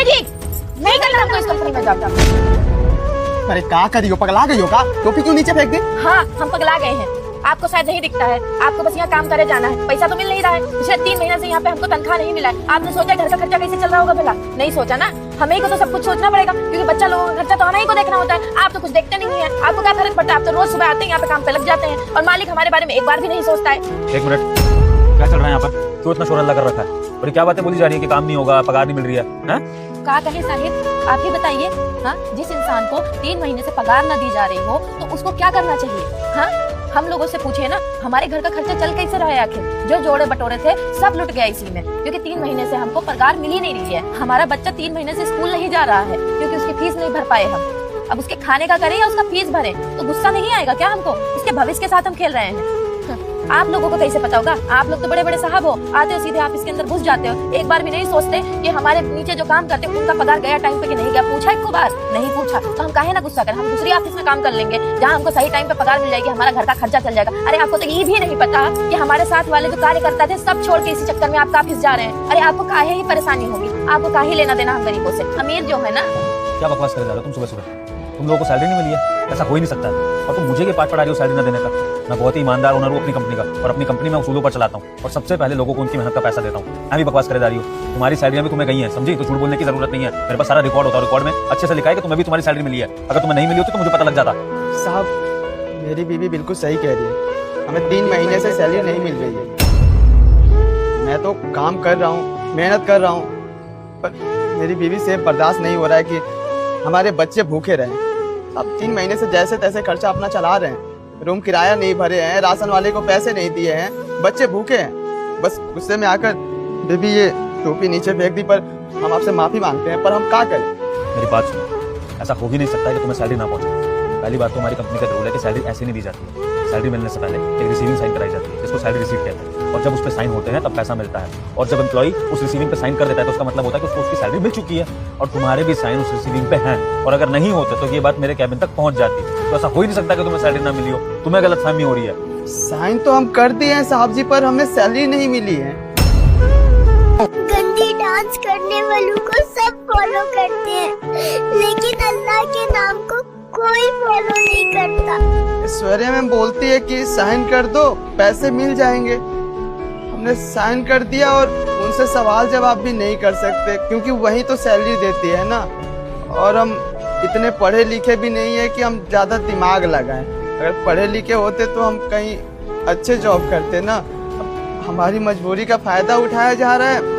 नहीं जी, नहीं करना हमको इस कंपनी में जॉब। अरे क्या करियो, पगला गई हो का? टोपी क्यों नीचे फेंक दी? हाँ, हम पगला गए हैं। आपको शायद नहीं दिखता है, आपको बस यहाँ काम करे जाना है, पैसा तो मिल नहीं रहा है। पिछले 3 महीने से यहाँ पे हमको तनख्वाह नहीं मिला है। आपने सोचा घर का खर्चा कैसे चल रहा होगा भला? नहीं सोचा ना। हमें ही को तो सब कुछ सोचना पड़ेगा, क्योंकि बच्चा लोगों का खर्चा तो हमें ही को देखना होता है। आप तो कुछ देखते नहीं है, आपको क्या फर्क पड़ता है? आप तो रोज सुबह आते हैं, यहाँ पे काम पे लग जाते हैं, और मालिक हमारे बारे में एक बार भी नहीं सोचता है। 1 मिनट, क्या चल रहा है यहाँ पर? क्यों इतना शोर हल्ला कर रखा है? और क्या बातें बोली जा रही है कि काम नहीं होगा, पगार नहीं मिल रही है? क्या कहे साहिब, आप ही बताइए। हाँ, जिस इंसान को 3 महीने से पगार न दी जा रही हो तो उसको क्या करना चाहिए? हाँ, हम लोगों से पूछिए ना, हमारे घर का खर्चा चल कैसे रहा है आखिर? जो जोड़े बटोरे थे सब लुट गया इसी में, क्योंकि 3 महीने से हमको पगार मिल ही नहीं रही है। हमारा बच्चा 3 महीने से स्कूल नहीं जा रहा है, क्योंकि उसकी फीस नहीं भर पाए हम। अब उसके खाने का करें या उसका फीस भरें, तो गुस्सा नहीं आएगा क्या हमको? उसके भविष्य के साथ हम खेल रहे हैं। आप लोगों को कैसे पता होगा? आप लोग तो बड़े बड़े साहब हो, आते हो सीधे ऑफिस के अंदर घुस जाते हो, एक बार भी नहीं सोचते कि हमारे नीचे जो काम करते हैं उनका पगार गया टाइम पे कि नहीं गया। पूछा एक बार? नहीं पूछा, तो हम काहे ना गुस्सा करें? हम दूसरी ऑफिस में काम कर लेंगे, जहाँ हमको सही टाइम पे पगार मिल जाएगी, हमारा घर का खर्चा चल जाएगा। अरे आपको तो ये भी नहीं पता कि हमारे साथ वाले जो कार्यकर्ता थे सब छोड़ के इसी चक्कर में आपका ऑफिस जा रहे हैं। अरे आपको काहे ही परेशानी होगी? आपको काहे लेना देना हम गरीबों से? अमीर जो है ना। क्या बकवास करे जा रहे हो तुम सुबह सुबह? तुम लोगों को सैलरी नहीं मिली है? ऐसा हो ही नहीं सकता है। और तुम मुझे के पाठ पढ़ा रही हो सैलरी न देने का? मैं बहुत ही ईमानदार ओनर हूँ अपनी कंपनी का, और अपनी कंपनी में उसूलों पर चलाता हूँ, और सबसे पहले लोगों को उनकी मेहनत का पैसा देता हूँ। मैं भी बकवास करे जा रही हूँ? तुम्हारी सैलरी भी तुम्हें गई है, समझी? तो झूठ बोलने की जरूरत नहीं है, मेरे पास सारा रिकॉर्ड होता है। रिकॉर्ड में अच्छे से लिखा है कि तुम्हें भी तुम्हारी सैलरी मिली है। अगर तुम्हें नहीं मिली होती तो मुझे पता लग जाता। साहब, मेरी बीवी बिल्कुल सही कह रही है, हमें 3 महीने से सैलरी नहीं मिल रही है। मैं तो काम कर रहा हूँ, मेहनत कर रहा हूँ, पर मेरी बीवी से बर्दाश्त नहीं हो रहा है कि हमारे बच्चे भूखे रहें। अब 3 महीने से जैसे तैसे खर्चा अपना चला रहे हैं, रूम किराया नहीं भरे हैं, राशन वाले को पैसे नहीं दिए हैं, बच्चे भूखे हैं। बस गुस्से में आकर बेबी ये टोपी नीचे फेंक दी, पर हम आपसे माफी मांगते हैं, पर हम क्या करें? मेरी बात सुनो, ऐसा हो ही नहीं सकता है कि तुम्हें सैलरी ना पहुंचे। पहली बात तो हमारी कंपनी का रूल है कि सैलरी ऐसे नहीं दी जाती। सैलरी मिलने से पहले एक रिसीविंग साइन कराई जाती है, जिसको सैलरी रिसीट कहते हैं, और जब उस पर साइन होते हैं तब पैसा मिलता है। और जब एम्प्लॉई उस रिसीविंग पे साइन कर देता है तो उसका मतलब होता है कि उसको उसकी सैलरी मिल चुकी है, और तुम्हारे भी साइन उस रिसीविंग पे हैं। और अगर नहीं होते तो ये बात मेरे कैबिन तक पहुंच जाती। तो ऐसा हो ही नहीं सकता कि तुम्हें सैलरी ना मिली हो। तुम्हें गलतफहमी हो रही है। साइन तो हम कर दिए हैं साहब जी, पर हमें सैलरी नहीं मिली है। गंदी डांस करने वालों को सब फॉलो करते हैं, लेकिन अल्लाह के नाम को कोई फॉलो नहीं करता। ऐश्वर्या मैम बोलती है कि साइन कर दो, पैसे मिल जाएंगे। हमने साइन कर दिया, और उनसे सवाल जवाब भी नहीं कर सकते, क्योंकि वही तो सैलरी देती है ना। और हम इतने पढ़े लिखे भी नहीं है कि हम ज्यादा दिमाग लगाएं। अगर पढ़े लिखे होते तो हम कहीं अच्छे जॉब करते ना। हमारी मजबूरी का फायदा उठाया जा रहा है,